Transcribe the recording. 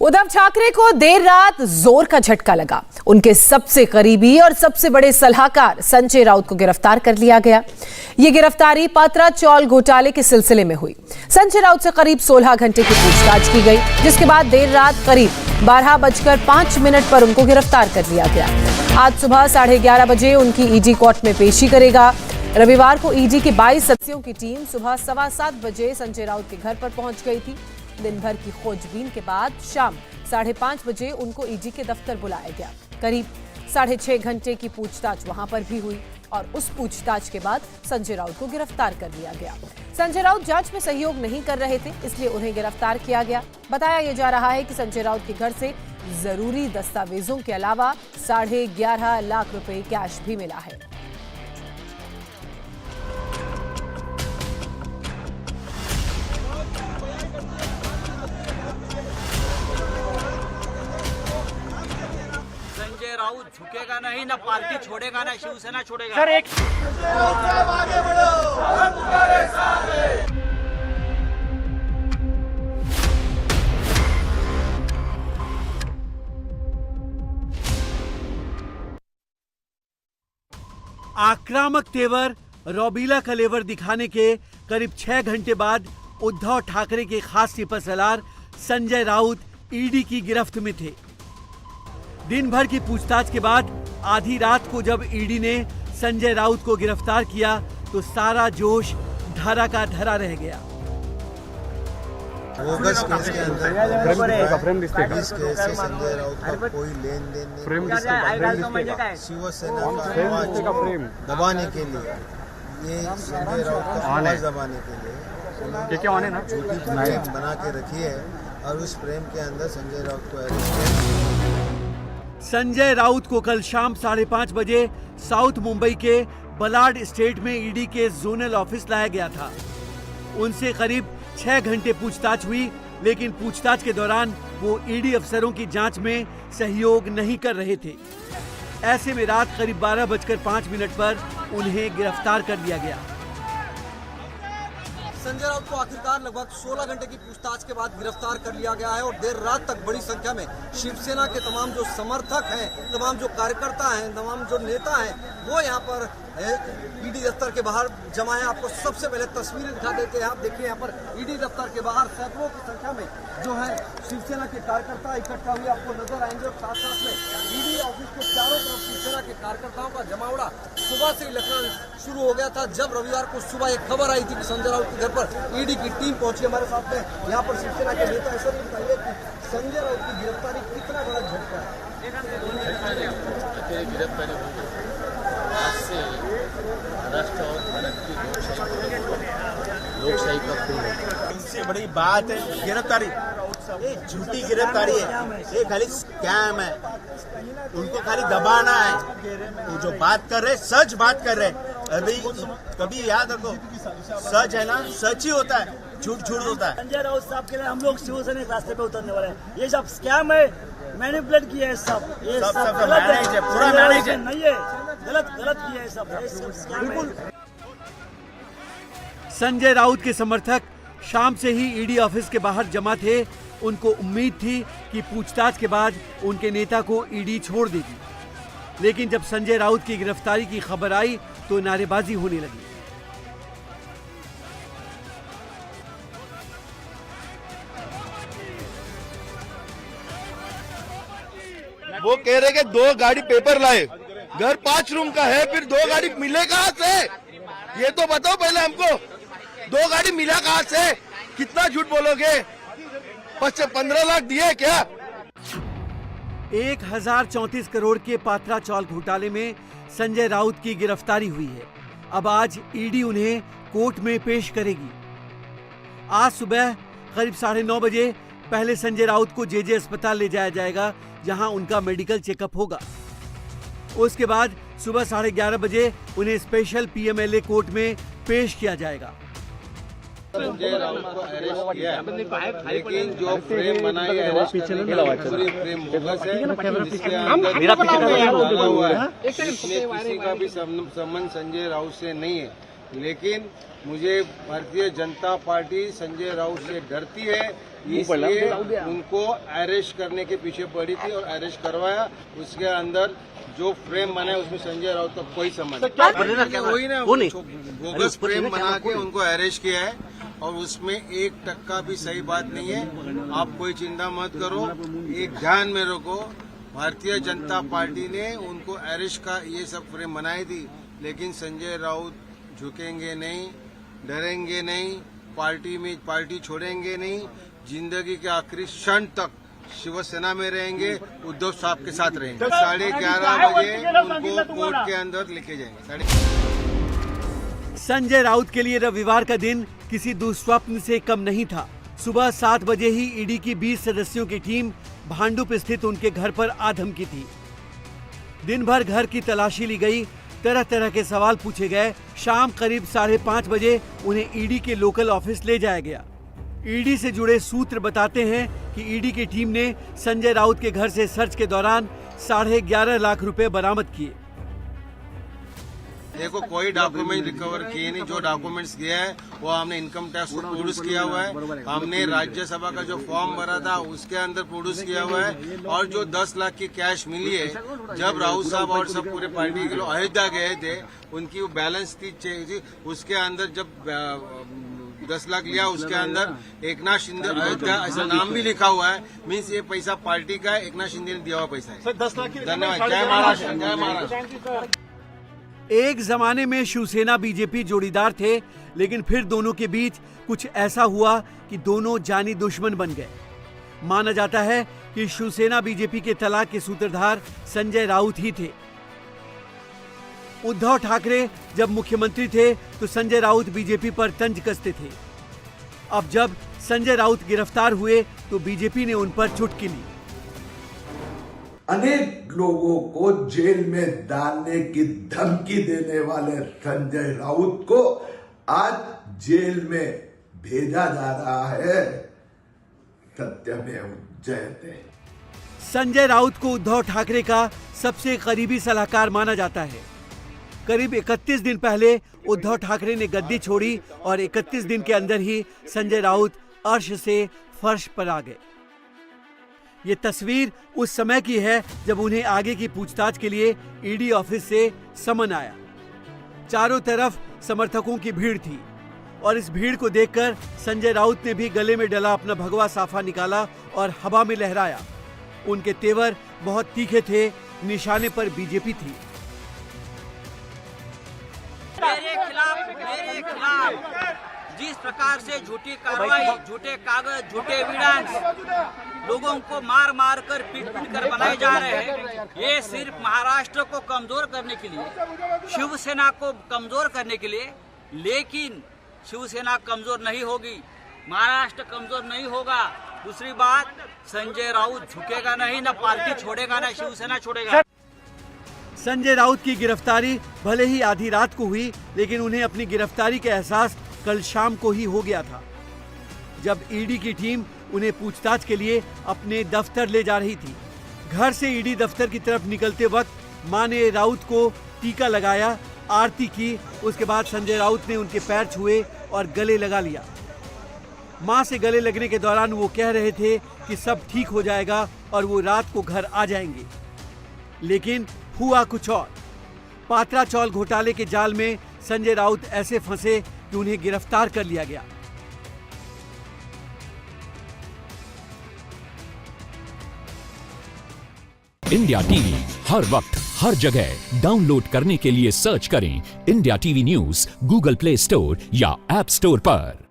उद्धव ठाकरे को देर रात जोर का झटका लगा। उनके सबसे करीबी और सबसे बड़े सलाहकार संजय राउत को गिरफ्तार कर लिया गया। ये गिरफ्तारी पात्रा चौल घोटाले के सिलसिले में हुई। संजय राउत से करीब 16 घंटे की पूछताछ की गई, जिसके बाद देर रात करीब 12:05 पर उनको गिरफ्तार कर लिया गया। आज सुबह 11:30 बजे उनकी ईडी कोर्ट में पेशी करेगा। रविवार को ईडी के 22 सदस्यों की टीम सुबह 7:15 बजे संजय राउत के घर पर पहुंच गई थी। दिन भर की खोजबीन के बाद शाम 5:30 बजे उनको ईडी के दफ्तर बुलाया गया। करीब 6.5 घंटे की पूछताछ वहां पर भी हुई और उस पूछताछ के बाद संजय राउत को गिरफ्तार कर लिया गया। संजय राउत जांच में सहयोग नहीं कर रहे थे, इसलिए उन्हें गिरफ्तार किया गया। बताया यह जा रहा है कि संजय राउत के घर से जरूरी दस्तावेजों के अलावा 11.5 लाख रुपए कैश भी मिला है। संजय राउत झुकेगा नहीं, ना पार्टी छोड़ेगा, ना शिवसेना छोड़ेगा। सर एक आगे बढ़ो, हम तुम्हारे साथ हैं। आक्रामक तेवर, रौबीला कलेवर दिखाने के करीब 6 घंटे बाद उद्धव ठाकरे के खास सिपहसालार संजय राउत ईडी की गिरफ्त में थे। दिन भर की पूछताछ के बाद आधी रात को जब ईडी ने संजय राउत को गिरफ्तार किया तो सारा जोश धरा का धरा रह गया। बोगस केस के अंदर इस केस से संजय राउत का कोई लेन देन नहीं। शिवसेना का आवाज दबाने के लिए, ये संजय राउत का आवाज दबाने के लिए झूठी फ्रेम बना के रखी है और उस फ्रेम के अंदर संजय राउत को अरेस्ट किया। संजय राउत को कल शाम 5:30 बजे साउथ मुंबई के बलाड स्टेट में ईडी के जोनल ऑफिस लाया गया था। उनसे करीब 6 घंटे पूछताछ हुई, लेकिन पूछताछ के दौरान वो ईडी अफसरों की जांच में सहयोग नहीं कर रहे थे। ऐसे में रात करीब 12:05 पर उन्हें गिरफ्तार कर लिया गया। संजय राउत को आखिरकार लगभग 16 घंटे की पूछताछ के बाद गिरफ्तार कर लिया गया है और देर रात तक बड़ी संख्या में शिवसेना के तमाम जो समर्थक हैं, तमाम जो कार्यकर्ता हैं, तमाम जो नेता हैं, वो यहाँ पर ईडी दफ्तर के बाहर जमा है। आपको सबसे पहले तस्वीरें दिखा देते हैं। आप देखिए यहाँ पर ईडी दफ्तर के बाहर सैकड़ों की संख्या में जो है शिवसेना के कार्यकर्ता इकट्ठा हुए आपको नजर आएंगे और साथ साथ में ईडी ऑफिस के चारों तरफ शिवसेना के कार्यकर्ताओं का जमावड़ा सुबह से ही लगना शुरू हो गया था। जब रविवार को सुबह एक खबर आई थी कि संजय राउत के घर पर ईडी की टीम पहुंची हमारे साथ में, यहाँ पर शिवसेना के नेता ऐसा भी बताइए कि संजय राउत की गिरफ्तारी कितना बड़ा झटका है। गिरफ्तारी आज से महाराष्ट्र और भारत की लोकशाही का खून। इससे बड़ी बात है गिरफ्तारी, ये झूठी गिरफ्तारी है, ये खाली स्कैम है। उनको खाली दबाना है। तो जो बात कर रहे सच बात कर रहे। अभी कभी याद रखो, सच है ना, सच ही होता है, झूठ झूठ होता है। संजय राउत साहब के लिए हम लोग शिवसेना के रास्ते पे उतरने वाले हैं। ये सब स्कैम है, मैनिपुलेट किया है सब, ये सब गलत है, पूरा मैनेज है, नहीं है, गलत किया है सब स्कैम है। संजय राउत के समर्थक शाम से ही ईडी ऑफिस के बाहर जमा थे। उनको उम्मीद थी कि पूछताछ के बाद उनके नेता को ईडी छोड़ देगी, लेकिन जब संजय राउत की गिरफ्तारी की खबर आई तो नारेबाजी होने लगी। वो कह रहे कि 2 गाड़ी पेपर लाए, घर 5 रूम का है, फिर 2 गाड़ी मिले कहाँ से? ये तो बताओ पहले हमको, 2 गाड़ी मिला कहाँ से? कितना झूठ बोलोगे? 15 लाख दिए क्या? 1034 करोड़ के पात्रा चौल घोटाले में संजय राउत की गिरफ्तारी हुई है। अब आज ईडी उन्हें कोर्ट में पेश करेगी। आज सुबह करीब 9:30 बजे पहले संजय राउत को जेजे अस्पताल ले जाया जाएगा, जहां उनका मेडिकल चेकअप होगा। उसके बाद सुबह 11:30 बजे उन्हें स्पेशल पीएमएलए कोर्ट में पेश किया जाएगा। संजय राउत को अरेस्ट किया है, लेकिन जो फ्रेम बनाई है पूरी फ्रेम बोगस है। जिसके अंदर डाला हुआ है, इसमें किसी का भी संबंध संजय राउत से नहीं है। लेकिन मुझे भारतीय जनता पार्टी संजय राउत से डरती है, इसलिए उनको अरेस्ट करने के पीछे पड़ी थी और अरेस्ट करवाया। उसके अंदर जो फ्रेम बना है उसमें संजय राउत का कोई संबंध नहीं। वही ना बोगस फ्रेम बना के उनको अरेस्ट किया है और उसमें 1% भी सही बात नहीं है। आप कोई चिंता मत करो, एक ध्यान में रखो, भारतीय जनता पार्टी ने उनको अरेस्ट का ये सब फ्रेम बनाई थी, लेकिन संजय राउत झुकेंगे नहीं, डरेंगे नहीं, पार्टी छोड़ेंगे नहीं, जिंदगी के आखिरी क्षण तक शिवसेना में रहेंगे, उद्धव साहब के साथ रहेंगे। 11:30 बजे उनको कोर्ट के अंदर लेके जाएंगे। संजय राउत के लिए रविवार का दिन किसी दुस्वप्न से कम नहीं था। सुबह 7 बजे ही ईडी की 20 सदस्यों की टीम भांडुप स्थित उनके घर पर आ धमकी थी। दिन भर घर की तलाशी ली गई, तरह तरह के सवाल पूछे गए। शाम करीब 5:30 बजे उन्हें ईडी के लोकल ऑफिस ले जाया गया। ईडी से जुड़े सूत्र बताते हैं कि ईडी की टीम ने संजय राउत के घर से सर्च के दौरान 11.5 लाख रुपए बरामद किए। देखो, कोई डॉक्यूमेंट रिकवर किए नहीं। जो डॉक्यूमेंट्स गया है वो हमने इनकम टैक्स को प्रोड्यूस किया हुआ है, हमने राज्यसभा का जो फॉर्म भरा था उसके अंदर प्रोड्यूस किया हुआ है। और जो 10 लाख की कैश मिली है, जब राउत साहब और सब पूरे पार्टी के लोग अयोध्या गए थे, उनकी वो बैलेंस थी, उसके अंदर जब 10 लाख लिया, उसके अंदर एकनाथ शिंदे अयोध्या ऐसा नाम भी लिखा हुआ है। मीन्स ये पैसा पार्टी का है, एकनाथ शिंदे ने दिया हुआ पैसा है। 10 लाख की धन्यवाद। जय महाराष्ट्र, जय महाराष्ट्र। एक जमाने में शिवसेना बीजेपी जोड़ीदार थे, लेकिन फिर दोनों के बीच कुछ ऐसा हुआ कि दोनों जानी दुश्मन बन गए। माना जाता है कि शिवसेना बीजेपी के तलाक के सूत्रधार संजय राउत ही थे। उद्धव ठाकरे जब मुख्यमंत्री थे तो संजय राउत बीजेपी पर तंज कसते थे। अब जब संजय राउत गिरफ्तार हुए तो बीजेपी ने उन पर चुटकी ली। अनेक लोगों को जेल में डालने की धमकी देने वाले संजय राउत को आज जेल में भेजा जा रहा है। सत्यमेव जयते। संजय राउत को उद्धव ठाकरे का सबसे करीबी सलाहकार माना जाता है। करीब 31 दिन पहले उद्धव ठाकरे ने गद्दी छोड़ी और 31 दिन के अंदर ही संजय राउत अर्श से फर्श पर आ गए। ये तस्वीर उस समय की है जब उन्हें आगे की पूछताछ के लिए ईडी ऑफिस से समन आया। चारों तरफ समर्थकों की भीड़ थी और इस भीड़ को देखकर संजय राउत ने भी गले में डला अपना भगवा साफा निकाला और हवा में लहराया। उनके तेवर बहुत तीखे थे, निशाने पर बीजेपी थी। मेरे खिलाफ जिस प्रकार से झूठी कार्रवाई, झूठे कागज, झूठे एविडेंस लोगों को मार मार कर पीट कर बनाए जा रहे हैं, ये सिर्फ महाराष्ट्र को कमजोर करने के लिए, शिवसेना को कमजोर करने के लिए। लेकिन शिवसेना कमजोर नहीं होगी, महाराष्ट्र कमजोर नहीं होगा। दूसरी बात, संजय राउत झुकेगा नहीं, न पार्टी छोड़ेगा, न शिवसेना छोड़ेगा। संजय राउत की गिरफ्तारी भले ही आधी रात को हुई, लेकिन उन्हें अपनी गिरफ्तारी का एहसास कल शाम को ही हो गया था, जब ईडी की टीम उन्हें पूछताछ के लिए अपने दफ्तर ले जा रही थी। घर से ईडी दफ्तर की तरफ निकलते वक्त मां ने राउत को टीका लगाया, आरती की। उसके बाद संजय राउत ने उनके पैर छुए और गले लगा लिया। मां से गले लगने के दौरान वो कह रहे थे कि सब ठीक हो जाएगा और वो रात को घर आ जाएंगे, लेकिन हुआ कुछ और। पात्रा चौल घोटाले के जाल में संजय राउत ऐसे फंसे कि उन्हें गिरफ्तार कर लिया गया। इंडिया टीवी हर वक्त हर जगह डाउनलोड करने के लिए सर्च करें India TV news Google play store या ऐप स्टोर पर।